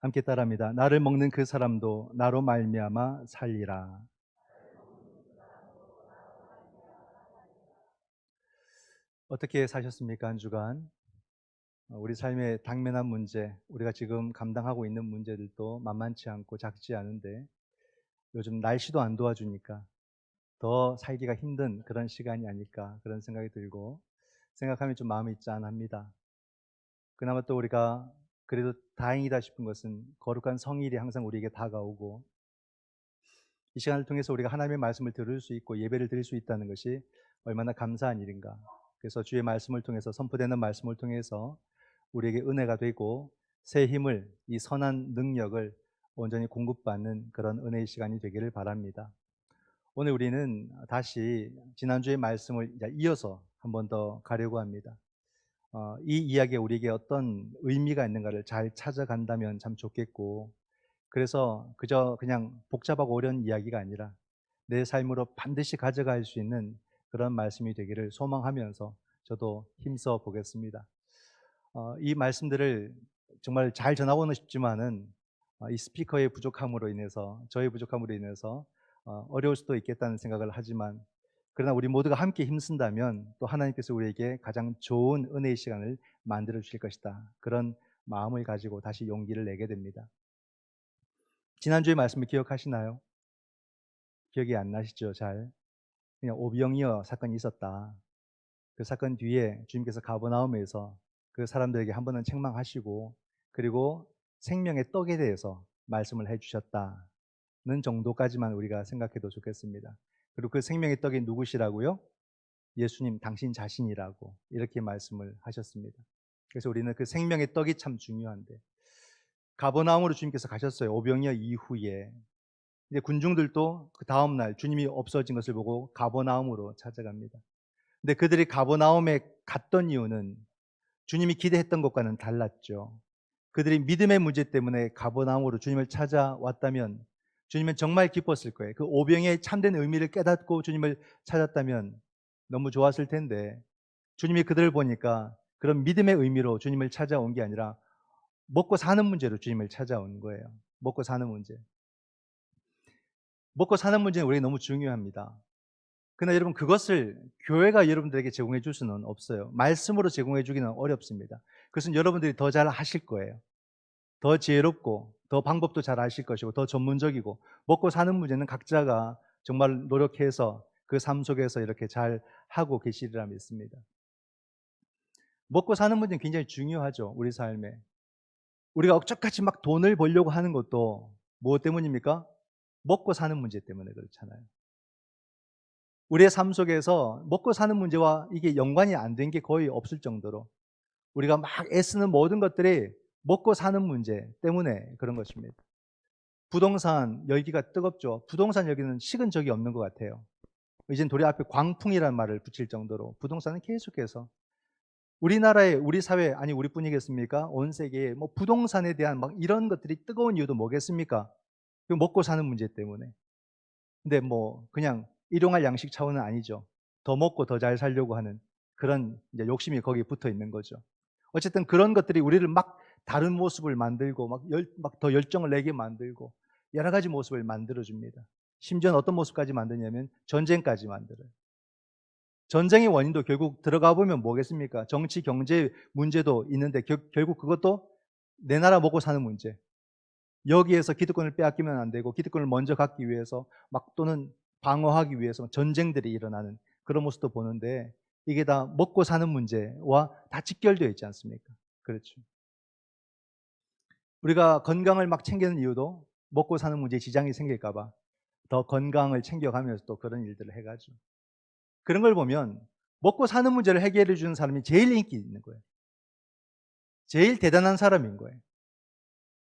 함께 따라합니다. 나를 먹는 그 사람도 나로 말미암아 살리라. 어떻게 사셨습니까? 한 주간 우리 삶의 당면한 문제, 우리가 지금 감당하고 있는 문제들도 만만치 않고 작지 않은데 요즘 날씨도 안 도와주니까 더 살기가 힘든 그런 시간이 아닐까 그런 생각이 들고 생각하면 좀 마음이 짠합니다. 그나마 또 우리가 그래도 다행이다 싶은 것은 거룩한 성일이 항상 우리에게 다가오고 이 시간을 통해서 우리가 하나님의 말씀을 들을 수 있고 예배를 드릴 수 있다는 것이 얼마나 감사한 일인가. 그래서 주의 말씀을 통해서 선포되는 말씀을 통해서 우리에게 은혜가 되고 새 힘을, 이 선한 능력을 온전히 공급받는 그런 은혜의 시간이 되기를 바랍니다. 오늘 우리는 다시 지난주의 말씀을 이어서 한 번 더 가려고 합니다. 이 이야기에 우리에게 어떤 의미가 있는가를 잘 찾아간다면 참 좋겠고, 그래서 그저 그냥 복잡하고 어려운 이야기가 아니라 내 삶으로 반드시 가져갈 수 있는 그런 말씀이 되기를 소망하면서 저도 힘써 보겠습니다. 이 말씀들을 정말 잘 전하고는 싶지만은 이 스피커의 부족함으로 인해서, 저의 부족함으로 인해서 어려울 수도 있겠다는 생각을 하지만, 그러나 우리 모두가 함께 힘쓴다면 또 하나님께서 우리에게 가장 좋은 은혜의 시간을 만들어 주실 것이다, 그런 마음을 가지고 다시 용기를 내게 됩니다. 지난주의 말씀을 기억하시나요? 기억이 안 나시죠? 잘. 그냥 오병이어 사건이 있었다. 그 사건 뒤에 주님께서 가버나움에서 그 사람들에게 한 번은 책망하시고, 그리고 생명의 떡에 대해서 말씀을 해주셨다는 정도까지만 우리가 생각해도 좋겠습니다. 그리고 그 생명의 떡이 누구시라고요? 예수님 당신 자신이라고 이렇게 말씀을 하셨습니다. 그래서 우리는 그 생명의 떡이 참 중요한데, 가버나움으로 주님께서 가셨어요. 오병이어 이후에. 이제 군중들도 그 다음 날 주님이 없어진 것을 보고 가버나움으로 찾아갑니다. 근데 그들이 가버나움에 갔던 이유는 주님이 기대했던 것과는 달랐죠. 그들이 믿음의 문제 때문에 가버나움으로 주님을 찾아왔다면 주님은 정말 기뻤을 거예요. 그 오병의 참된 의미를 깨닫고 주님을 찾았다면 너무 좋았을 텐데, 주님이 그들을 보니까 그런 믿음의 의미로 주님을 찾아온 게 아니라 먹고 사는 문제로 주님을 찾아온 거예요. 먹고 사는 문제. 먹고 사는 문제는 우리에게 너무 중요합니다. 그러나 여러분, 그것을 교회가 여러분들에게 제공해 줄 수는 없어요. 말씀으로 제공해 주기는 어렵습니다. 그것은 여러분들이 더 잘 하실 거예요. 더 지혜롭고 더 방법도 잘 아실 것이고 더 전문적이고, 먹고 사는 문제는 각자가 정말 노력해서 그 삶 속에서 이렇게 잘 하고 계시리라 믿습니다. 먹고 사는 문제는 굉장히 중요하죠. 우리 삶에. 우리가 억척같이 막 돈을 벌려고 하는 것도 무엇 때문입니까? 먹고 사는 문제 때문에 그렇잖아요. 우리의 삶 속에서 먹고 사는 문제와 이게 연관이 안 된 게 거의 없을 정도로 우리가 막 애쓰는 모든 것들이 먹고 사는 문제 때문에 그런 것입니다. 부동산 열기가 뜨겁죠. 부동산 열기는 식은 적이 없는 것 같아요. 이젠 도리 앞에 광풍이라는 말을 붙일 정도로 부동산은 계속해서 우리나라에, 우리 사회, 아니 우리뿐이겠습니까? 온 세계에 뭐 부동산에 대한 막 이런 것들이 뜨거운 이유도 뭐겠습니까? 그 먹고 사는 문제 때문에. 근데 뭐 그냥 일용할 양식 차원은 아니죠. 더 먹고 더 잘 살려고 하는 그런 이제 욕심이 거기에 붙어 있는 거죠. 어쨌든 그런 것들이 우리를 막 다른 모습을 만들고 막 더 열정을 내게 만들고 여러 가지 모습을 만들어 줍니다. 심지어는 어떤 모습까지 만드냐면 전쟁까지 만들어요. 전쟁의 원인도 결국 들어가 보면 뭐겠습니까? 정치, 경제 문제도 있는데 결국 그것도 내 나라 먹고 사는 문제. 여기에서 기득권을 빼앗기면 안 되고 기득권을 먼저 갖기 위해서 막 또는 방어하기 위해서 전쟁들이 일어나는 그런 모습도 보는데, 이게 다 먹고 사는 문제와 다 직결되어 있지 않습니까? 그렇죠. 우리가 건강을 막 챙기는 이유도 먹고 사는 문제에 지장이 생길까 봐 더 건강을 챙겨가면서 또 그런 일들을 해가지고, 그런 걸 보면 먹고 사는 문제를 해결해 주는 사람이 제일 인기 있는 거예요. 제일 대단한 사람인 거예요.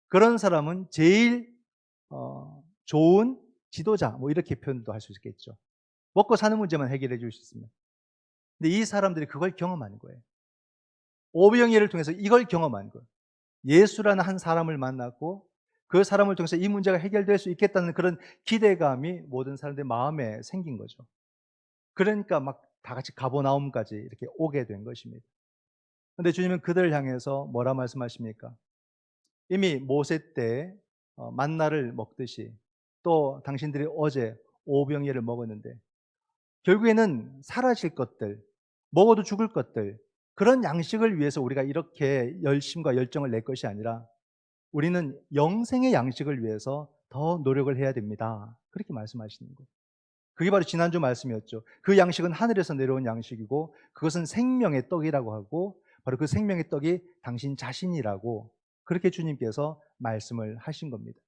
그런 사람은 제일 좋은 지도자, 뭐 이렇게 표현도 할 수 있겠죠. 먹고 사는 문제만 해결해 줄 수 있으면. 근데 이 사람들이 그걸 경험하는 거예요. 오병이어를 통해서 이걸 경험한 거예요. 예수라는 한 사람을 만났고 그 사람을 통해서 이 문제가 해결될 수 있겠다는 그런 기대감이 모든 사람들의 마음에 생긴 거죠. 그러니까 막 다 같이 가버나움까지 이렇게 오게 된 것입니다. 그런데 주님은 그들을 향해서 뭐라 말씀하십니까? 이미 모세 때 만나를 먹듯이 또 당신들이 어제 오병이어를 먹었는데 결국에는 사라질 것들, 먹어도 죽을 것들, 그런 양식을 위해서 우리가 이렇게 열심과 열정을 낼 것이 아니라 우리는 영생의 양식을 위해서 더 노력을 해야 됩니다. 그렇게 말씀하시는 거예요. 그게 바로 지난주 말씀이었죠. 그 양식은 하늘에서 내려온 양식이고 그것은 생명의 떡이라고 하고 바로 그 생명의 떡이 당신 자신이라고 그렇게 주님께서 말씀을 하신 겁니다.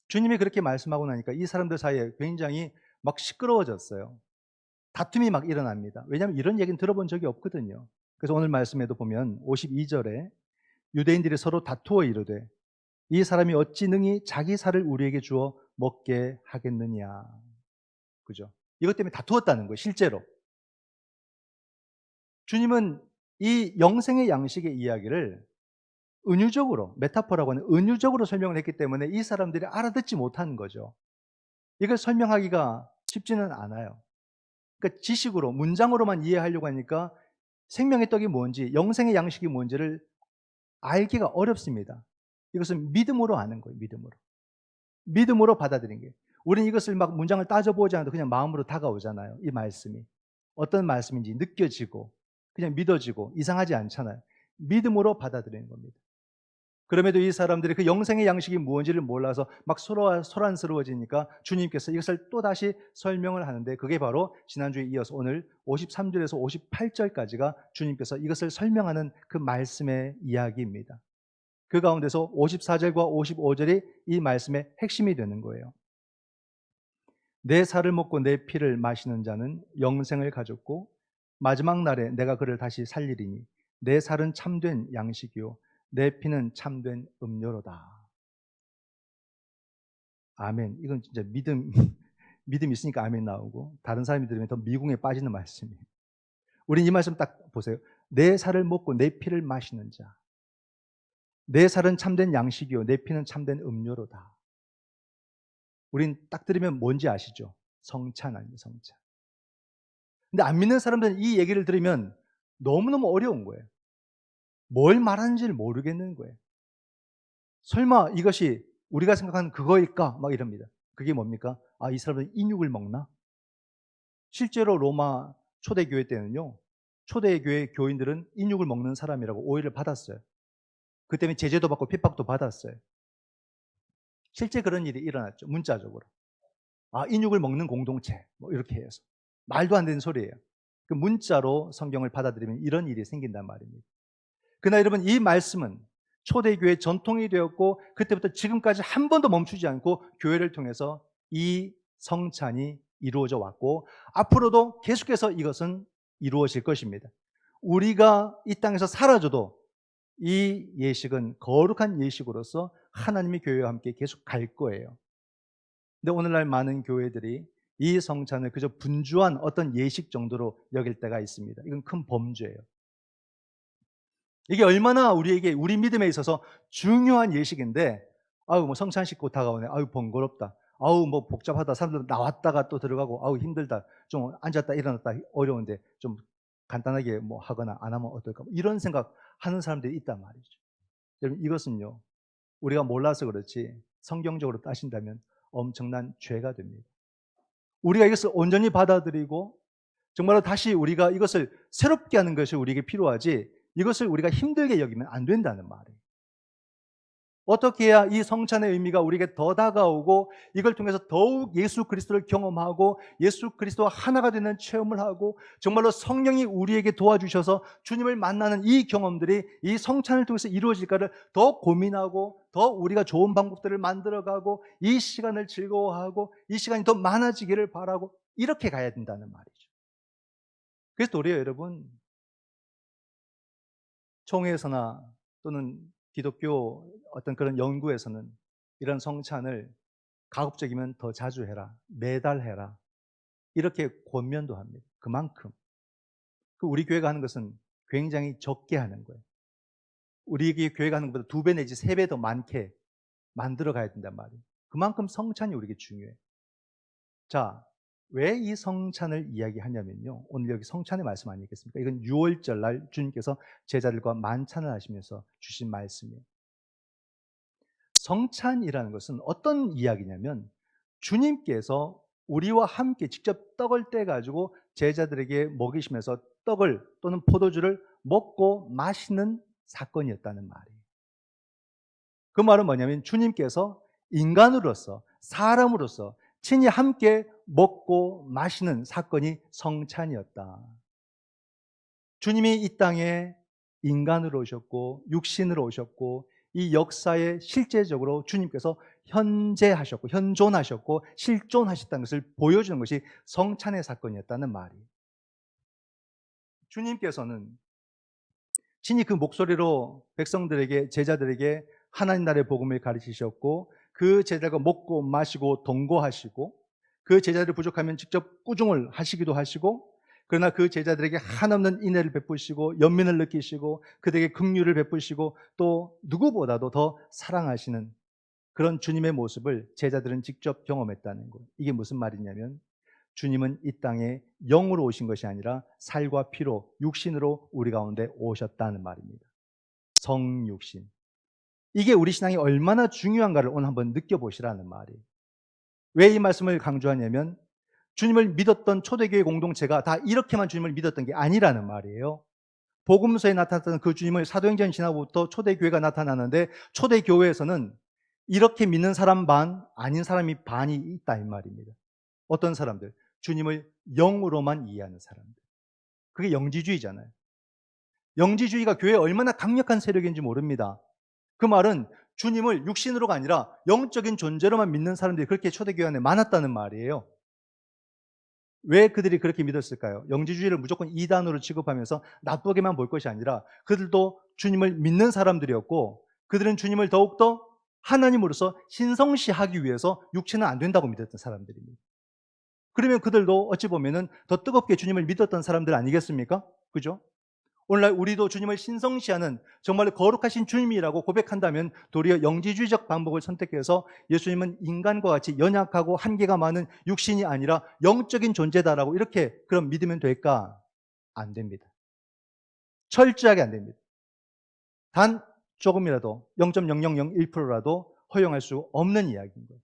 주님이 그렇게 말씀하고 나니까 이 사람들 사이에 굉장히 막 시끄러워졌어요. 다툼이 막 일어납니다. 왜냐하면 이런 얘기는 들어본 적이 없거든요. 그래서 오늘 말씀에도 보면 52절에 유대인들이 서로 다투어 이르되 이 사람이 어찌 능히 자기 살을 우리에게 주어 먹게 하겠느냐. 그죠? 이것 때문에 다투었다는 거예요, 실제로. 주님은 이 영생의 양식의 이야기를 은유적으로, 메타포라고 하는 은유적으로 설명을 했기 때문에 이 사람들이 알아듣지 못하는 거죠. 이걸 설명하기가 쉽지는 않아요. 그러니까 지식으로, 문장으로만 이해하려고 하니까 생명의 떡이 뭔지, 영생의 양식이 뭔지를 알기가 어렵습니다. 이것은 믿음으로 아는 거예요, 믿음으로. 믿음으로 받아들인 게. 우리는 이것을 막 문장을 따져보지 않아도 그냥 마음으로 다가오잖아요. 이 말씀이. 어떤 말씀인지 느껴지고 그냥 믿어지고 이상하지 않잖아요. 믿음으로 받아들이는 겁니다. 그럼에도 이 사람들이 그 영생의 양식이 무엇인지를 몰라서 막 소란스러워지니까 주님께서 이것을 또다시 설명을 하는데 그게 바로 지난주에 이어서 오늘 53절에서 58절까지가 주님께서 이것을 설명하는 그 말씀의 이야기입니다. 그 가운데서 54절과 55절이 이 말씀의 핵심이 되는 거예요. 내 살을 먹고 내 피를 마시는 자는 영생을 가졌고 마지막 날에 내가 그를 다시 살리리니 내 살은 참된 양식이요 내 피는 참된 음료로다. 아멘. 이건 진짜 믿음 있으니까 아멘 나오고 다른 사람이 들으면 더 미궁에 빠지는 말씀이에요. 우린 이 말씀 딱 보세요. 내 살을 먹고 내 피를 마시는 자. 내 살은 참된 양식이요 내 피는 참된 음료로다. 우린 딱 들으면 뭔지 아시죠? 성찬 아니에요, 성찬. 근데 안 믿는 사람들은 이 얘기를 들으면 너무너무 어려운 거예요. 뭘 말하는지를 모르겠는 거예요. 설마 이것이 우리가 생각하는 그거일까? 막 이럽니다. 그게 뭡니까? 아, 이 사람들은 인육을 먹나? 실제로 로마 초대교회 때는요, 초대교회 교인들은 인육을 먹는 사람이라고 오해를 받았어요. 그 때문에 제재도 받고 핍박도 받았어요. 실제 그런 일이 일어났죠, 문자적으로. 아, 인육을 먹는 공동체, 뭐 이렇게 해서. 말도 안 되는 소리예요. 그 문자로 성경을 받아들이면 이런 일이 생긴단 말입니다. 그러나 여러분, 이 말씀은 초대교회 전통이 되었고 그때부터 지금까지 한 번도 멈추지 않고 교회를 통해서 이 성찬이 이루어져 왔고 앞으로도 계속해서 이것은 이루어질 것입니다. 우리가 이 땅에서 사라져도 이 예식은 거룩한 예식으로서 하나님의 교회와 함께 계속 갈 거예요. 근데 오늘날 많은 교회들이 이 성찬을 그저 분주한 어떤 예식 정도로 여길 때가 있습니다. 이건 큰 범죄예요. 이게 얼마나 우리에게 우리 믿음에 있어서 중요한 예식인데 아유 뭐 성찬식 곧 다가오네. 아유 번거롭다. 아우 뭐 복잡하다. 사람들 나왔다가 또 들어가고 아우 힘들다. 좀 앉았다 일어났다 어려운데 좀 간단하게 뭐 하거나 안 하면 어떨까? 이런 생각하는 사람들이 있단 말이죠. 여러분 이것은요. 우리가 몰라서 그렇지 성경적으로 따신다면 엄청난 죄가 됩니다. 우리가 이것을 온전히 받아들이고 정말로 다시 우리가 이것을 새롭게 하는 것이 우리에게 필요하지 이것을 우리가 힘들게 여기면 안 된다는 말이에요. 어떻게 해야 이 성찬의 의미가 우리에게 더 다가오고 이걸 통해서 더욱 예수 그리스도를 경험하고 예수 그리스도와 하나가 되는 체험을 하고 정말로 성령이 우리에게 도와주셔서 주님을 만나는 이 경험들이 이 성찬을 통해서 이루어질까를 더 고민하고 더 우리가 좋은 방법들을 만들어가고 이 시간을 즐거워하고 이 시간이 더 많아지기를 바라고 이렇게 가야 된다는 말이죠. 그래서 도리어 여러분 총회에서나 또는 기독교 어떤 그런 연구에서는 이런 성찬을 가급적이면 더 자주 해라. 매달 해라. 이렇게 권면도 합니다. 그만큼. 우리 교회가 하는 것은 굉장히 적게 하는 거예요. 우리 교회가 하는 것보다 2배 내지 3배 더 많게 만들어 가야 된단 말이에요. 그만큼 성찬이 우리에게 중요해요. 자, 왜 이 성찬을 이야기하냐면요. 오늘 여기 성찬의 말씀 아니겠습니까? 이건 6월절 날 주님께서 제자들과 만찬을 하시면서 주신 말씀이에요. 성찬이라는 것은 어떤 이야기냐면 주님께서 우리와 함께 직접 떡을 떼 가지고 제자들에게 먹이시면서 떡을 또는 포도주를 먹고 마시는 사건이었다는 말이에요. 그 말은 뭐냐면 주님께서 인간으로서 사람으로서 친히 함께 먹고 마시는 사건이 성찬이었다. 주님이 이 땅에 인간으로 오셨고 육신으로 오셨고 이 역사에 실제적으로 주님께서 현재하셨고 현존하셨고 실존하셨다는 것을 보여주는 것이 성찬의 사건이었다는 말이에요. 주님께서는 친히 그 목소리로 백성들에게 제자들에게 하나님 나라의 복음을 가르치셨고 그 제자가 먹고 마시고 동거하시고 그 제자들이 부족하면 직접 꾸중을 하시기도 하시고 그러나 그 제자들에게 한없는 인애를 베푸시고 연민을 느끼시고 그들에게 긍휼을 베푸시고 또 누구보다도 더 사랑하시는 그런 주님의 모습을 제자들은 직접 경험했다는 것. 이게 무슨 말이냐면 주님은 이 땅에 영으로 오신 것이 아니라 살과 피로 육신으로 우리 가운데 오셨다는 말입니다. 성육신. 이게 우리 신앙이 얼마나 중요한가를 오늘 한번 느껴보시라는 말이에요. 왜 이 말씀을 강조하냐면 주님을 믿었던 초대교회 공동체가 다 이렇게만 주님을 믿었던 게 아니라는 말이에요. 복음서에 나타났던 그 주님을 사도행전 지나고부터 초대교회가 나타나는데 초대교회에서는 이렇게 믿는 사람 반, 아닌 사람이 반이 있다 이 말입니다. 어떤 사람들? 주님을 영으로만 이해하는 사람들. 그게 영지주의잖아요. 영지주의가 교회에 얼마나 강력한 세력인지 모릅니다. 그 말은 주님을 육신으로가 아니라 영적인 존재로만 믿는 사람들이 그렇게 초대교회 안에 많았다는 말이에요. 왜 그들이 그렇게 믿었을까요? 영지주의를 무조건 이단으로 취급하면서 나쁘게만 볼 것이 아니라 그들도 주님을 믿는 사람들이었고 그들은 주님을 더욱더 하나님으로서 신성시하기 위해서 육체는 안 된다고 믿었던 사람들입니다. 그러면 그들도 어찌 보면은 더 뜨겁게 주님을 믿었던 사람들 아니겠습니까? 그죠? 오늘날 우리도 주님을 신성시하는 정말로 거룩하신 주님이라고 고백한다면 도리어 영지주의적 방법을 선택해서 예수님은 인간과 같이 연약하고 한계가 많은 육신이 아니라 영적인 존재다라고 이렇게 그럼 믿으면 될까? 안 됩니다. 철저하게 안 됩니다. 단 조금이라도 0.0001%라도 허용할 수 없는 이야기인 거예요.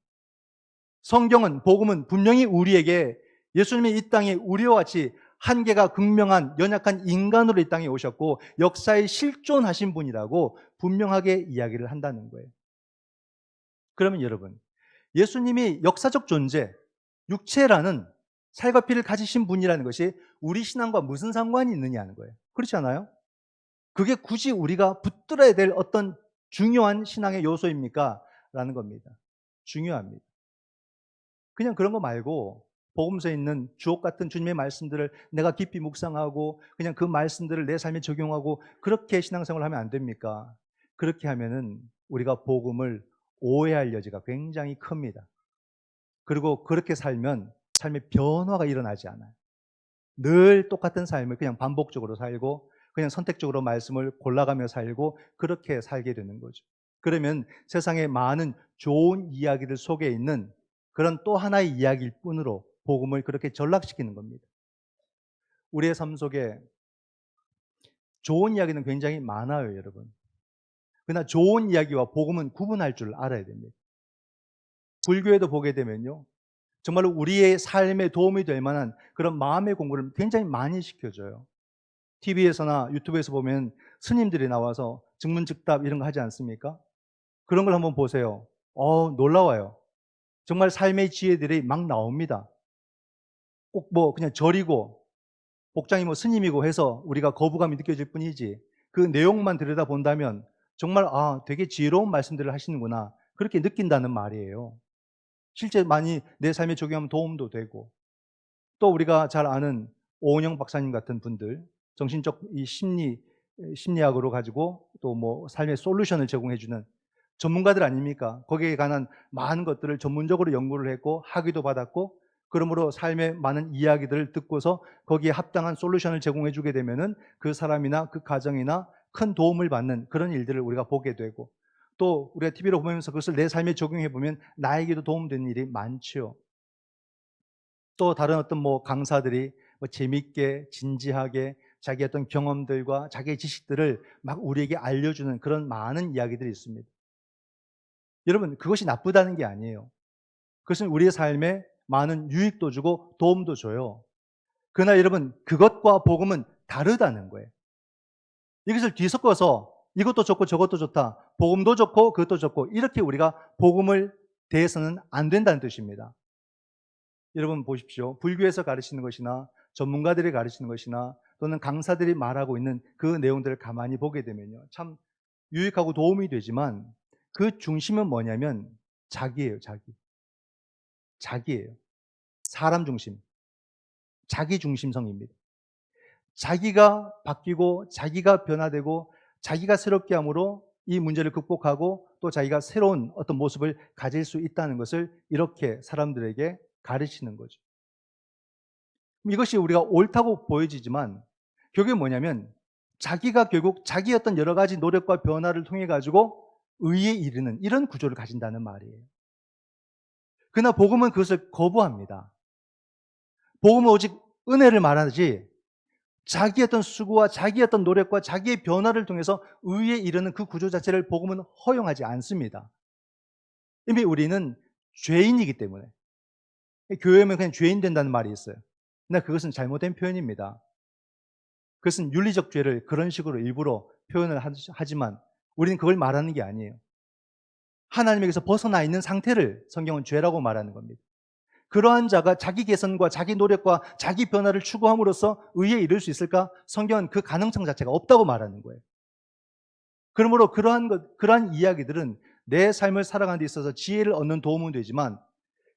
성경은 복음은 분명히 우리에게 예수님이 이 땅에 우리와 같이 한계가 극명한 연약한 인간으로 이 땅에 오셨고 역사에 실존하신 분이라고 분명하게 이야기를 한다는 거예요. 그러면 여러분, 예수님이 역사적 존재, 육체라는 살과 피를 가지신 분이라는 것이 우리 신앙과 무슨 상관이 있느냐는 거예요. 그렇지 않아요? 그게 굳이 우리가 붙들어야 될 어떤 중요한 신앙의 요소입니까? 라는 겁니다. 중요합니다. 그냥 그런 거 말고 복음서에 있는 주옥 같은 주님의 말씀들을 내가 깊이 묵상하고 그냥 그 말씀들을 내 삶에 적용하고 그렇게 신앙생활을 하면 안 됩니까? 그렇게 하면은 우리가 복음을 오해할 여지가 굉장히 큽니다. 그리고 그렇게 살면 삶의 변화가 일어나지 않아요. 늘 똑같은 삶을 그냥 반복적으로 살고 그냥 선택적으로 말씀을 골라가며 살고 그렇게 살게 되는 거죠. 그러면 세상의 많은 좋은 이야기들 속에 있는 그런 또 하나의 이야기일 뿐으로 복음을 그렇게 전락시키는 겁니다. 우리의 삶 속에 좋은 이야기는 굉장히 많아요, 여러분. 그러나 좋은 이야기와 복음은 구분할 줄 알아야 됩니다. 불교에도 보게 되면요. 정말로 우리의 삶에 도움이 될 만한 그런 마음의 공부를 굉장히 많이 시켜줘요. TV에서나 유튜브에서 보면 스님들이 나와서 증문즉답 이런 거 하지 않습니까? 그런 걸 한번 보세요. 놀라워요. 정말 삶의 지혜들이 막 나옵니다. 꼭 뭐 그냥 절이고 복장이 뭐 스님이고 해서 우리가 거부감이 느껴질 뿐이지 그 내용만 들여다본다면 정말 되게 지혜로운 말씀들을 하시는구나 그렇게 느낀다는 말이에요. 실제 많이 내 삶에 적용하면 도움도 되고 또 우리가 잘 아는 오은영 박사님 같은 분들 정신적 이 심리학으로 가지고 또 뭐 삶의 솔루션을 제공해 주는 전문가들 아닙니까? 거기에 관한 많은 것들을 전문적으로 연구를 했고 학위도 받았고 그러므로 삶의 많은 이야기들을 듣고서 거기에 합당한 솔루션을 제공해 주게 되면은 그 사람이나 그 가정이나 큰 도움을 받는 그런 일들을 우리가 보게 되고 또 우리가 TV로 보면서 그것을 내 삶에 적용해 보면 나에게도 도움되는 일이 많죠. 또 다른 어떤 뭐 강사들이 뭐 재밌게 진지하게 자기 어떤 경험들과 자기의 지식들을 막 우리에게 알려주는 그런 많은 이야기들이 있습니다. 여러분, 그것이 나쁘다는 게 아니에요. 그것은 우리의 삶에 많은 유익도 주고 도움도 줘요. 그러나 여러분, 그것과 복음은 다르다는 거예요. 이것을 뒤섞어서 이것도 좋고 저것도 좋다, 복음도 좋고 그것도 좋고, 이렇게 우리가 복음을 대해서는 안 된다는 뜻입니다. 여러분 보십시오. 불교에서 가르치는 것이나 전문가들이 가르치는 것이나 또는 강사들이 말하고 있는 그 내용들을 가만히 보게 되면요, 참 유익하고 도움이 되지만 그 중심은 뭐냐면 자기예요. 자기예요. 사람 중심, 자기 중심성입니다. 자기가 바뀌고 자기가 변화되고 자기가 새롭게 함으로 이 문제를 극복하고 또 자기가 새로운 어떤 모습을 가질 수 있다는 것을 이렇게 사람들에게 가르치는 거죠. 이것이 우리가 옳다고 보여지지만 결국에 뭐냐면 자기가 결국 자기의 어떤 여러 가지 노력과 변화를 통해 가지고 의에 이르는 이런 구조를 가진다는 말이에요. 그러나 복음은 그것을 거부합니다. 복음은 오직 은혜를 말하지 자기의 어떤 수고와 자기의 어떤 노력과 자기의 변화를 통해서 의에 이르는 그 구조 자체를 복음은 허용하지 않습니다. 이미 우리는 죄인이기 때문에. 교회 오면 그냥 죄인 된다는 말이 있어요. 근데 그것은 잘못된 표현입니다. 그것은 윤리적 죄를 그런 식으로 일부러 표현을 하지만 우리는 그걸 말하는 게 아니에요. 하나님에게서 벗어나 있는 상태를 성경은 죄라고 말하는 겁니다. 그러한 자가 자기 개선과 자기 노력과 자기 변화를 추구함으로써 의에 이를 수 있을까? 성경은 그 가능성 자체가 없다고 말하는 거예요. 그러므로 그러한 이야기들은 내 삶을 살아가는 데 있어서 지혜를 얻는 도움은 되지만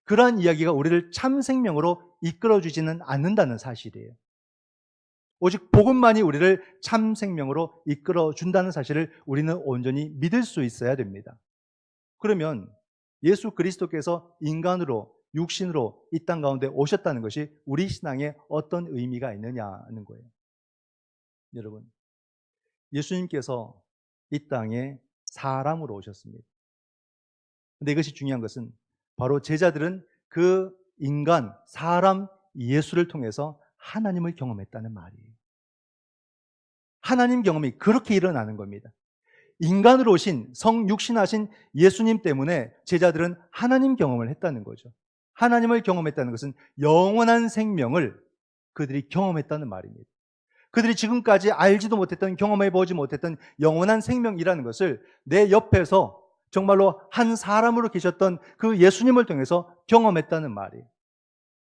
그러한 이야기가 우리를 참 생명으로 이끌어주지는 않는다는 사실이에요. 오직 복음만이 우리를 참 생명으로 이끌어준다는 사실을 우리는 온전히 믿을 수 있어야 됩니다. 그러면 예수 그리스도께서 인간으로 육신으로 이 땅 가운데 오셨다는 것이 우리 신앙에 어떤 의미가 있느냐는 거예요. 여러분, 예수님께서 이 땅에 사람으로 오셨습니다. 근데 이것이 중요한 것은 바로 제자들은 그 인간, 사람 예수를 통해서 하나님을 경험했다는 말이에요. 하나님 경험이 그렇게 일어나는 겁니다. 인간으로 오신 성육신하신 예수님 때문에 제자들은 하나님 경험을 했다는 거죠. 하나님을 경험했다는 것은 영원한 생명을 그들이 경험했다는 말입니다. 그들이 지금까지 알지도 못했던, 경험해보지 못했던 영원한 생명이라는 것을 내 옆에서 정말로 한 사람으로 계셨던 그 예수님을 통해서 경험했다는 말이에요.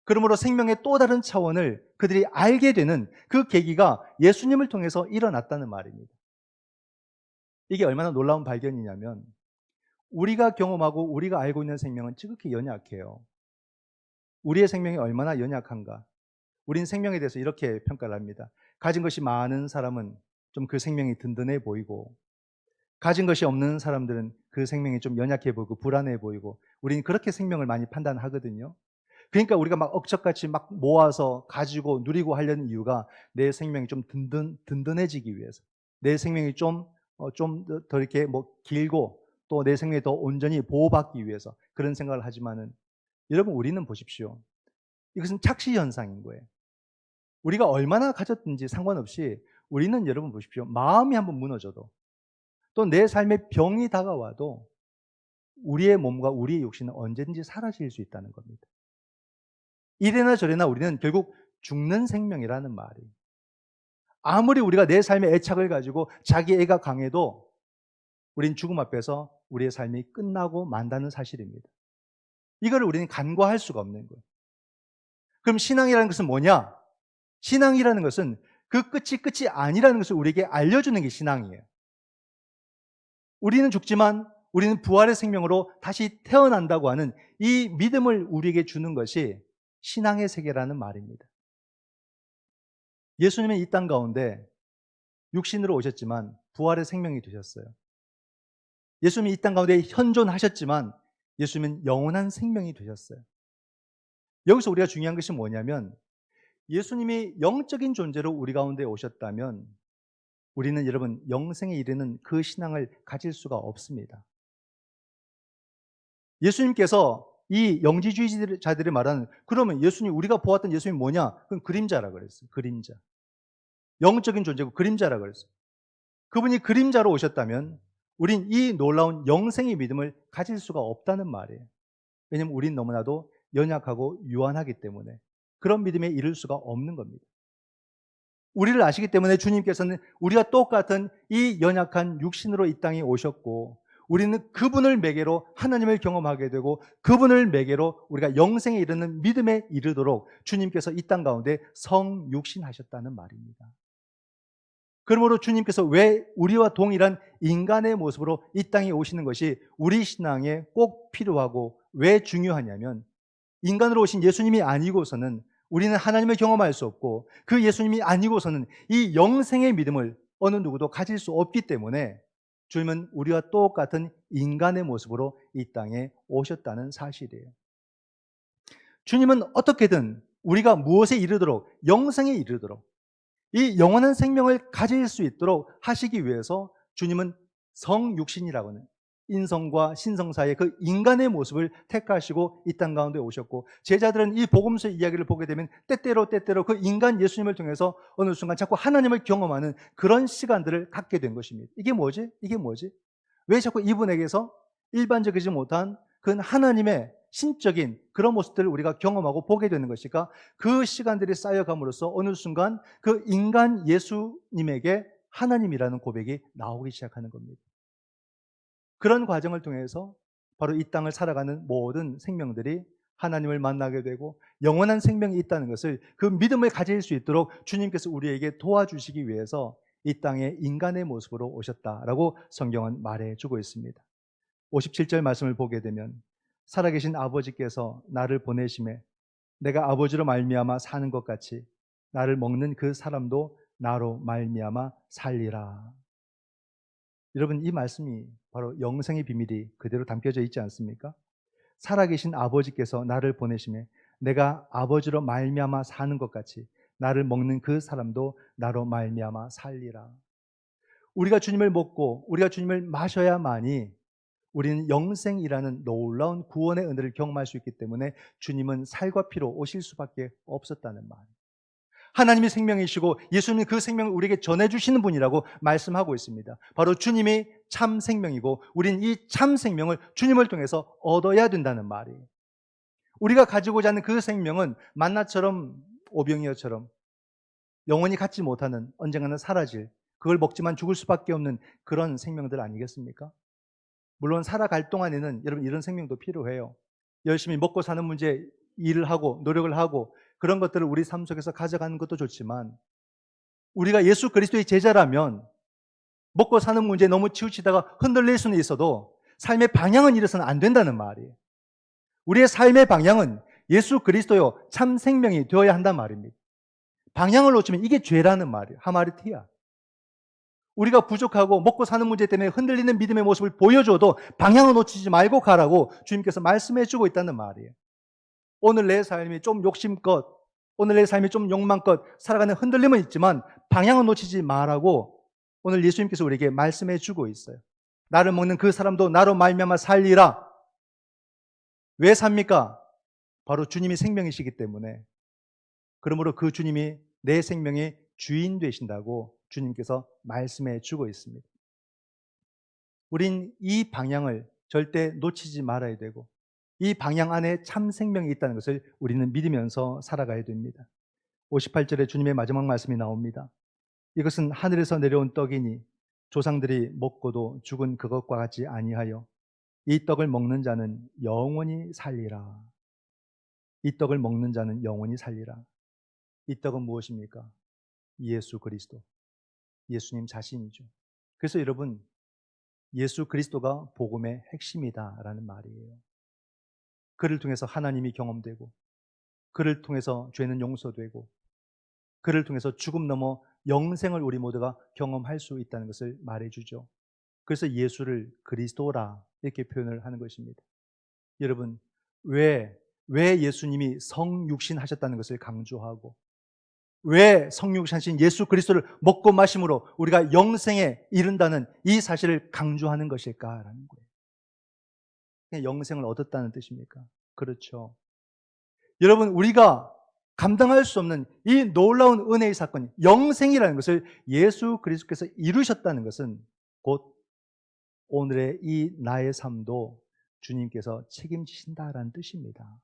그러므로 생명의 또 다른 차원을 그들이 알게 되는 그 계기가 예수님을 통해서 일어났다는 말입니다. 이게 얼마나 놀라운 발견이냐면 우리가 경험하고 우리가 알고 있는 생명은 지극히 연약해요. 우리의 생명이 얼마나 연약한가. 우린 생명에 대해서 이렇게 평가를 합니다. 가진 것이 많은 사람은 좀 그 생명이 든든해 보이고 가진 것이 없는 사람들은 그 생명이 좀 연약해 보이고 불안해 보이고 우리는 그렇게 생명을 많이 판단하거든요. 그러니까 우리가 막 억척같이 막 모아서 가지고 누리고 하려는 이유가 내 생명이 좀 든든해지기 위해서, 내 생명이 좀 더 이렇게 뭐 길고 또 내 생명이 더 온전히 보호받기 위해서 그런 생각을 하지만은 여러분 우리는 보십시오. 이것은 착시 현상인 거예요. 우리가 얼마나 가졌든지 상관없이 우리는 여러분 보십시오. 마음이 한번 무너져도 또 내 삶에 병이 다가와도 우리의 몸과 우리의 육신은 언제든지 사라질 수 있다는 겁니다. 이래나 저래나 우리는 결국 죽는 생명이라는 말이에요. 아무리 우리가 내 삶에 애착을 가지고 자기 애가 강해도 우린 죽음 앞에서 우리의 삶이 끝나고 만다는 사실입니다. 이거를 우리는 간과할 수가 없는 거예요. 그럼 신앙이라는 것은 뭐냐? 신앙이라는 것은 그 끝이 아니라는 것을 우리에게 알려주는 게 신앙이에요. 우리는 죽지만 우리는 부활의 생명으로 다시 태어난다고 하는 이 믿음을 우리에게 주는 것이 신앙의 세계라는 말입니다. 예수님은 이 땅 가운데 육신으로 오셨지만 부활의 생명이 되셨어요. 예수님이 이 땅 가운데 현존하셨지만 예수님은 영원한 생명이 되셨어요. 여기서 우리가 중요한 것이 뭐냐면 예수님이 영적인 존재로 우리 가운데 오셨다면 우리는 여러분 영생에 이르는 그 신앙을 가질 수가 없습니다. 예수님께서 이 영지주의자들이 말하는 그러면 예수님 우리가 보았던 예수님이 뭐냐? 그건 그림자라 그랬어요. 그림자. 영적인 존재고 그림자라 그랬어요. 그분이 그림자로 오셨다면 우린 이 놀라운 영생의 믿음을 가질 수가 없다는 말이에요. 왜냐하면 우린 너무나도 연약하고 유한하기 때문에 그런 믿음에 이를 수가 없는 겁니다. 우리를 아시기 때문에 주님께서는 우리가 똑같은 이 연약한 육신으로 이 땅에 오셨고, 우리는 그분을 매개로 하나님을 경험하게 되고 그분을 매개로 우리가 영생에 이르는 믿음에 이르도록 주님께서 이 땅 가운데 성육신하셨다는 말입니다. 그러므로 주님께서 왜 우리와 동일한 인간의 모습으로 이 땅에 오시는 것이 우리 신앙에 꼭 필요하고 왜 중요하냐면, 인간으로 오신 예수님이 아니고서는 우리는 하나님을 경험할 수 없고, 그 예수님이 아니고서는 이 영생의 믿음을 어느 누구도 가질 수 없기 때문에 주님은 우리와 똑같은 인간의 모습으로 이 땅에 오셨다는 사실이에요. 주님은 어떻게든 우리가 무엇에 이르도록, 영생에 이르도록, 이 영원한 생명을 가질 수 있도록 하시기 위해서 주님은 성육신이라고 하는 인성과 신성 사이의 그 인간의 모습을 택하시고 이 땅 가운데 오셨고, 제자들은 이 복음서 이야기를 보게 되면 때때로 그 인간 예수님을 통해서 어느 순간 자꾸 하나님을 경험하는 그런 시간들을 갖게 된 것입니다. 이게 뭐지? 왜 자꾸 이분에게서 일반적이지 못한 그 하나님의 신적인 그런 모습들을 우리가 경험하고 보게 되는 것일까? 그 시간들이 쌓여감으로써 어느 순간 그 인간 예수님에게 하나님이라는 고백이 나오기 시작하는 겁니다. 그런 과정을 통해서 바로 이 땅을 살아가는 모든 생명들이 하나님을 만나게 되고 영원한 생명이 있다는 것을, 그 믿음을 가질 수 있도록 주님께서 우리에게 도와주시기 위해서 이 땅에 인간의 모습으로 오셨다라고 성경은 말해주고 있습니다. 57절 말씀을 보게 되면, 살아계신 아버지께서 나를 보내심에 내가 아버지로 말미암아 사는 것 같이 나를 먹는 그 사람도 나로 말미암아 살리라. 여러분, 이 말씀이 바로 영생의 비밀이 그대로 담겨져 있지 않습니까? 살아계신 아버지께서 나를 보내심에 내가 아버지로 말미암아 사는 것 같이 나를 먹는 그 사람도 나로 말미암아 살리라. 우리가 주님을 먹고 우리가 주님을 마셔야만이 우리는 영생이라는 놀라운 구원의 은혜를 경험할 수 있기 때문에 주님은 살과 피로 오실 수밖에 없었다는 말. 하나님이 생명이시고 예수님이 그 생명을 우리에게 전해주시는 분이라고 말씀하고 있습니다. 바로 주님이 참 생명이고 우리는 이 참 생명을 주님을 통해서 얻어야 된다는 말이에요. 우리가 가지고자 하는 그 생명은 만나처럼 오병이어처럼 영원히 갖지 못하는, 언젠가는 사라질, 그걸 먹지만 죽을 수밖에 없는 그런 생명들 아니겠습니까? 물론 살아갈 동안에는 여러분 이런 생명도 필요해요. 열심히 먹고 사는 문제 일을 하고 노력을 하고 그런 것들을 우리 삶 속에서 가져가는 것도 좋지만, 우리가 예수 그리스도의 제자라면 먹고 사는 문제에 너무 치우치다가 흔들릴 수는 있어도 삶의 방향은 잃어서는 안 된다는 말이에요. 우리의 삶의 방향은 예수 그리스도요 참 생명이 되어야 한단 말입니다. 방향을 놓치면 이게 죄라는 말이에요. 하마르티야. 우리가 부족하고 먹고 사는 문제 때문에 흔들리는 믿음의 모습을 보여줘도 방향을 놓치지 말고 가라고 주님께서 말씀해 주고 있다는 말이에요. 오늘 내 삶이 좀 욕심껏, 오늘 내 삶이 좀 욕망껏 살아가는 흔들림은 있지만 방향을 놓치지 말라고 오늘 예수님께서 우리에게 말씀해 주고 있어요. 나를 먹는 그 사람도 나로 말미암아 살리라. 왜 삽니까? 바로 주님이 생명이시기 때문에. 그러므로 그 주님이 내 생명의 주인 되신다고 주님께서 말씀해 주고 있습니다. 우린 이 방향을 절대 놓치지 말아야 되고 이 방향 안에 참 생명이 있다는 것을 우리는 믿으면서 살아가야 됩니다. 58절에 주님의 마지막 말씀이 나옵니다. 이것은 하늘에서 내려온 떡이니 조상들이 먹고도 죽은 그것과 같지 아니하여 이 떡을 먹는 자는 영원히 살리라. 이 떡을 먹는 자는 영원히 살리라. 이 떡은 무엇입니까? 예수 그리스도, 예수님 자신이죠. 그래서 여러분, 예수 그리스도가 복음의 핵심이다라는 말이에요. 그를 통해서 하나님이 경험되고, 그를 통해서 죄는 용서되고, 그를 통해서 죽음 넘어 영생을 우리 모두가 경험할 수 있다는 것을 말해주죠. 그래서 예수를 그리스도라 이렇게 표현을 하는 것입니다. 여러분, 왜 예수님이 성육신 하셨다는 것을 강조하고, 왜 성육신 하신 예수 그리스도를 먹고 마심으로 우리가 영생에 이른다는 이 사실을 강조하는 것일까라는 거예요. 그냥 영생을 얻었다는 뜻입니까? 그렇죠. 여러분, 우리가 감당할 수 없는 이 놀라운 은혜의 사건, 영생이라는 것을 예수 그리스도께서 이루셨다는 것은 곧 오늘의 이 나의 삶도 주님께서 책임지신다라는 뜻입니다.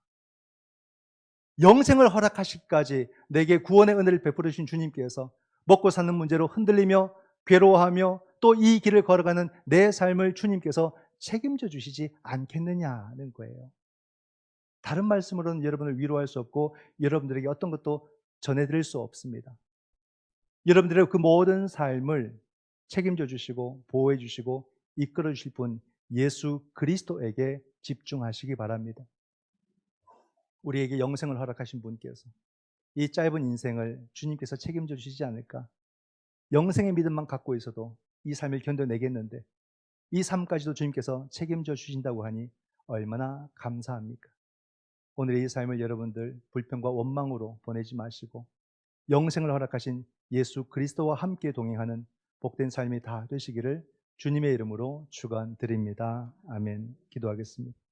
영생을 허락하시기까지 내게 구원의 은혜를 베풀어 주신 주님께서 먹고 사는 문제로 흔들리며 괴로워하며 또 이 길을 걸어가는 내 삶을 주님께서 책임져 주시지 않겠느냐는 거예요. 다른 말씀으로는 여러분을 위로할 수 없고 여러분들에게 어떤 것도 전해드릴 수 없습니다. 여러분들의 그 모든 삶을 책임져 주시고 보호해 주시고 이끌어 주실 분 예수 그리스도에게 집중하시기 바랍니다. 우리에게 영생을 허락하신 분께서 이 짧은 인생을 주님께서 책임져 주시지 않을까? 영생의 믿음만 갖고 있어도 이 삶을 견뎌내겠는데 이 삶까지도 주님께서 책임져 주신다고 하니 얼마나 감사합니까? 오늘의 이 삶을 여러분들 불평과 원망으로 보내지 마시고 영생을 허락하신 예수 그리스도와 함께 동행하는 복된 삶이 다 되시기를 주님의 이름으로 축원드립니다. 아멘. 기도하겠습니다.